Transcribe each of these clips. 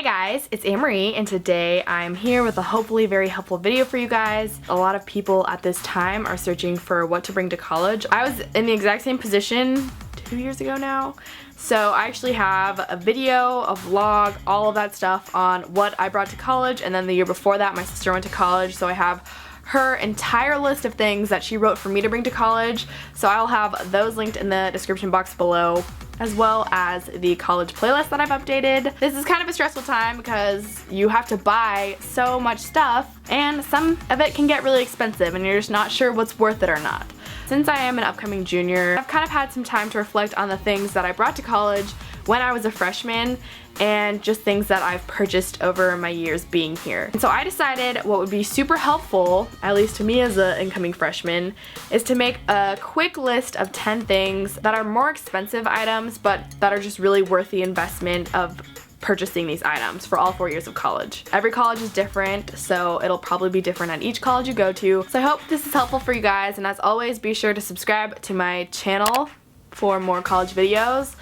Hey guys, it's Annemarie, and today I'm here with a hopefully very helpful video for you guys. A lot of people at this time are searching for what to bring to college. I was in the exact same position 2 years ago now. So I actually have a video, a vlog, all of that stuff on what I brought to college, and then the year before that my sister went to college, so I have her entire list of things that she wrote for me to bring to college. So I'll have those linked in the description box below, as well as the college playlist that I've updated. This is kind of a stressful time because you have to buy so much stuff and some of it can get really expensive and you're just not sure what's worth it or not. Since I am an upcoming junior, I've kind of had some time to reflect on the things that I brought to college when I was a freshman and just things that I've purchased over my years being here. And so I decided what would be super helpful, at least to me as an incoming freshman, is to make a quick list of 10 things that are more expensive items but that are just really worth the investment of purchasing these items for all 4 years of college. Every college is different, so it'll probably be different at each college you go to. So I hope this is helpful for you guys, and as always, be sure to subscribe to my channel for more college videos.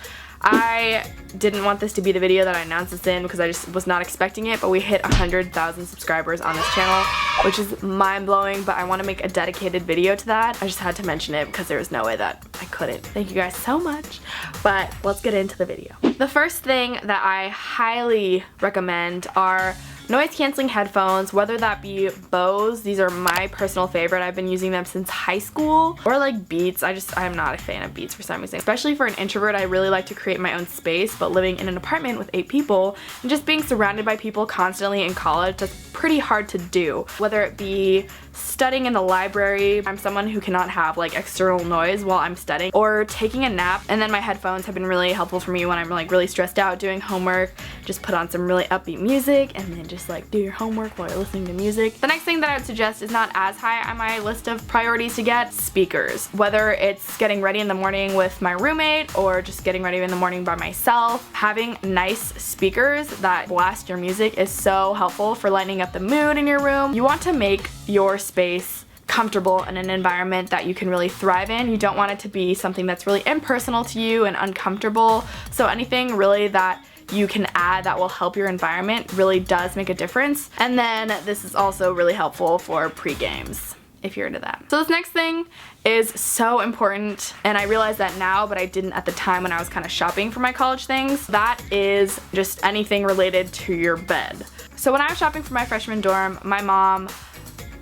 I didn't want this to be the video that I announced this in because I just was not expecting it, but we hit 100,000 subscribers on this channel, which is mind-blowing, but I want to make a dedicated video to that. I just had to mention it because there was no way that I couldn't. Thank you guys so much, but let's get into the video. The first thing that I highly recommend are noise-canceling headphones, whether that be Bose. These are my personal favorite. I've been using them since high school. Or like Beats. I'm not a fan of Beats for some reason. Especially for an introvert, I really like to create my own space, but living in an apartment with 8 people and just being surrounded by people constantly in college, that's pretty hard to do. Whether it be studying in the library, I'm someone who cannot have like external noise while I'm studying, or taking a nap, and then my headphones have been really helpful for me when I'm like really stressed out doing homework. Just put on some really upbeat music and then just like do your homework while you're listening to music. The next thing that I would suggest is not as high on my list of priorities to get: speakers. Whether it's getting ready in the morning with my roommate or just getting ready in the morning by myself, having nice speakers that blast your music is so helpful for lightening up the mood in your room. You want to make your space comfortable in an environment that you can really thrive in. You don't want it to be something that's really impersonal to you and uncomfortable. So anything really that you can add that will help your environment really does make a difference. And then this is also really helpful for pre-games, if you're into that. So this next thing is so important, and I realize that now, but I didn't at the time when I was kind of shopping for my college things. That is just anything related to your bed. So when I was shopping for my freshman dorm, my mom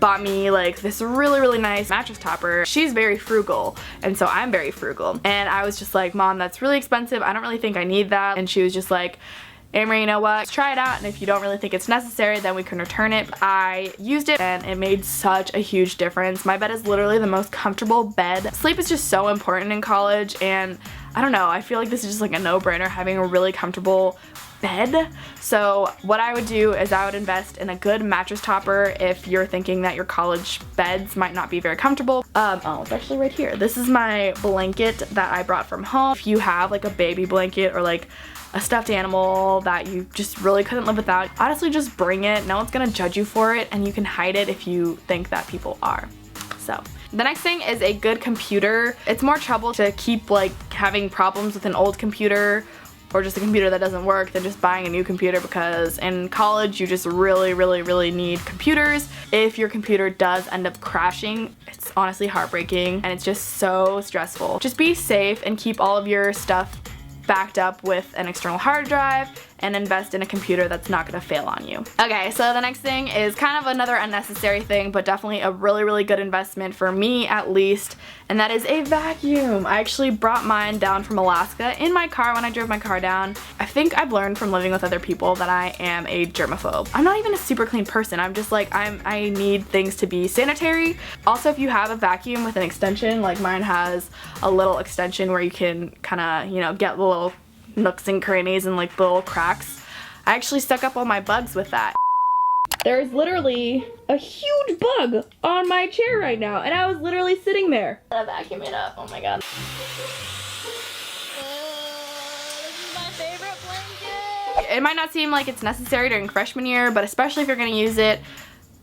bought me like this really nice mattress topper. She's very frugal, and so I'm very frugal. And I was just like, Mom, that's really expensive. I don't really think I need that. And she was just like, Annemarie, you know what? Let's try it out, and if you don't really think it's necessary, then we can return it. I used it and it made such a huge difference. My bed is literally the most comfortable bed. Sleep is just so important in college, and I don't know, I feel like this is just like a no-brainer, having a really comfortable bed. So what I would do is I would invest in a good mattress topper if you're thinking that your college beds might not be very comfortable. Oh, it's actually right here. This is my blanket that I brought from home. If you have like a baby blanket or like a stuffed animal that you just really couldn't live without, honestly just bring it. No one's gonna judge you for it, and you can hide it if you think that people are. So the next thing is a good computer. It's more trouble to keep like having problems with an old computer or just a computer that doesn't work than just buying a new computer, because in college you just really need computers. If your computer does end up crashing, it's honestly heartbreaking and it's just so stressful. Just be safe and keep all of your stuff backed up with an external hard drive, and invest in a computer that's not gonna fail on you. Okay, so the next thing is kind of another unnecessary thing, but definitely a really good investment for me at least, and that is a vacuum. I actually brought mine down from Alaska in my car when I drove my car down. I think I've learned from living with other people that I am a germaphobe. I'm not even a super clean person. I'm just like, I need things to be sanitary. Also, if you have a vacuum with an extension, like mine has a little extension where you can kind of, you know, get the little nooks and crannies and like little cracks. I actually stuck up all my bugs with that. There's literally a huge bug on my chair right now, and I was literally sitting there. I'm gonna vacuum it up. Oh my god. This is my favorite blanket. It might not seem like it's necessary during freshman year, but especially if you're gonna use it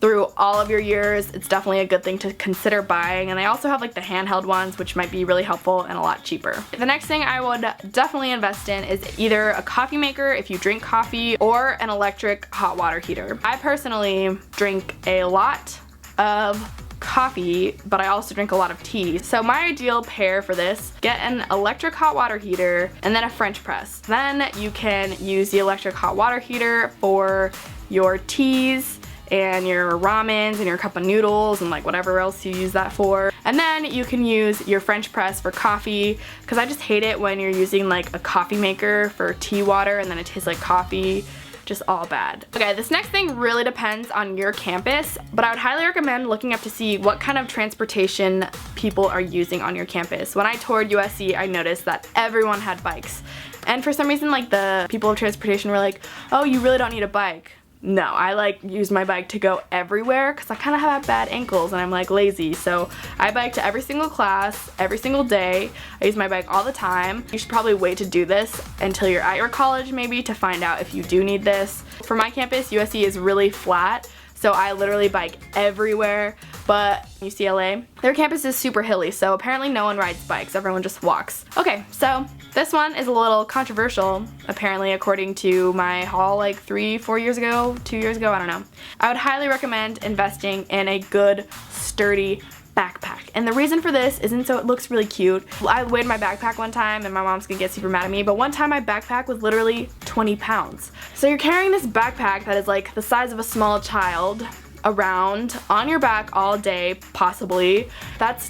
through all of your years, it's definitely a good thing to consider buying. And they also have like the handheld ones, which might be really helpful and a lot cheaper. The next thing I would definitely invest in is either a coffee maker if you drink coffee, or an electric hot water heater. I personally drink a lot of coffee, but I also drink a lot of tea. So my ideal pair for this, get an electric hot water heater and then a French press. Then you can use the electric hot water heater for your teas and your ramens and your cup of noodles and like whatever else you use that for. And then you can use your French press for coffee, because I just hate it when you're using like a coffee maker for tea water and then it tastes like coffee. Just all bad. Okay, this next thing really depends on your campus, but I would highly recommend looking up to see what kind of transportation people are using on your campus. When I toured USC, I noticed that everyone had bikes. And for some reason, like the people of transportation were like, oh, you really don't need a bike. No, I like use my bike to go everywhere because I kind of have bad ankles and I'm like lazy. So I bike to every single class, every single day. I use my bike all the time. You should probably wait to do this until you're at your college maybe to find out if you do need this. For my campus, USC is really flat, so I literally bike everywhere. But UCLA, their campus is super hilly, so apparently no one rides bikes, everyone just walks. Okay, so this one is a little controversial, apparently, according to my haul like 3-4 years ago, 2 years ago, I don't know. I would highly recommend investing in a good, sturdy backpack. And the reason for this isn't so it looks really cute. I weighed my backpack one time and my mom's gonna get super mad at me, but one time my backpack was literally 20 pounds. So you're carrying this backpack that is like the size of a small child around on your back all day, possibly. That's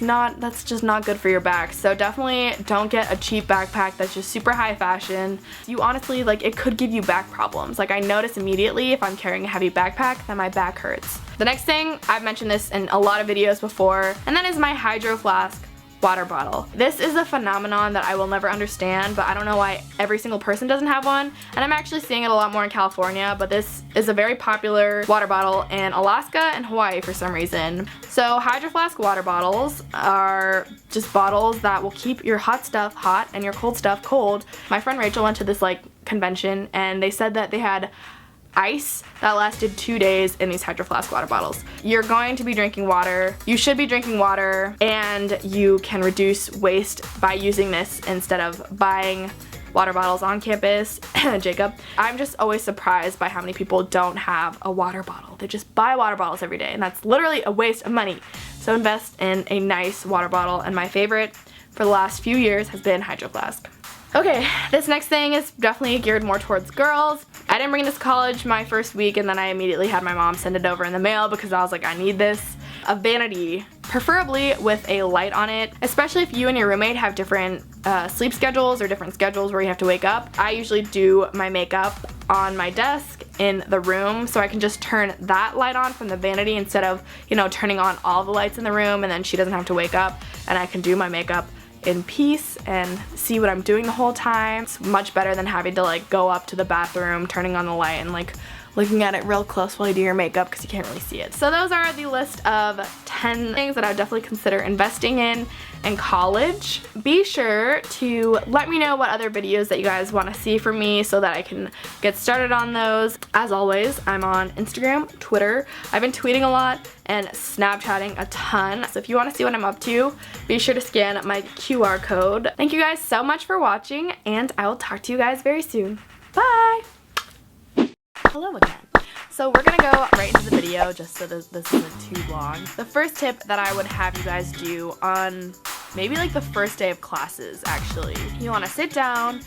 just not good for your back. So definitely don't get a cheap backpack that's just super high fashion. You honestly, like, it could give you back problems. Like, I notice immediately if I'm carrying a heavy backpack that my back hurts. The next thing, I've mentioned this in a lot of videos before, and that is my Hydro Flask water bottle. This is a phenomenon that I will never understand, but I don't know why every single person doesn't have one, and I'm actually seeing it a lot more in California, but this is a very popular water bottle in Alaska and Hawaii for some reason. So Hydro Flask water bottles are just bottles that will keep your hot stuff hot and your cold stuff cold. My friend Rachel went to this like convention and they said that they had ice that lasted 2 days in these Hydro Flask water bottles. You're going to be drinking water. You should be drinking water, and you can reduce waste by using this instead of buying water bottles on campus. Jacob. I'm just always surprised by how many people don't have a water bottle. They just buy water bottles every day, and that's literally a waste of money. So invest in a nice water bottle, and my favorite for the last few years has been Hydro Flask. Okay, this next thing is definitely geared more towards girls. I didn't bring this to college my first week, and then I immediately had my mom send it over in the mail because I was like, I need this. A vanity, preferably with a light on it, especially if you and your roommate have different sleep schedules or different schedules where you have to wake up. I usually do my makeup on my desk in the room, so I can just turn that light on from the vanity instead of, you know, turning on all the lights in the room, and then she doesn't have to wake up and I can do my makeup in peace and see what I'm doing the whole time. It's much better than having to like go up to the bathroom, turning on the light, and like looking at it real close while you do your makeup because you can't really see it. So those are the list of 10 things that I would definitely consider investing in college. Be sure to let me know what other videos that you guys want to see from me so that I can get started on those. As always, I'm on Instagram, Twitter. I've been tweeting a lot and Snapchatting a ton. So if you want to see what I'm up to, be sure to scan my QR code. Thank you guys so much for watching, and I will talk to you guys very soon. Bye! Hello again. So we're gonna go right into the video just so this isn't too long. The first tip that I would have you guys do on maybe like the first day of classes, actually. You wanna sit down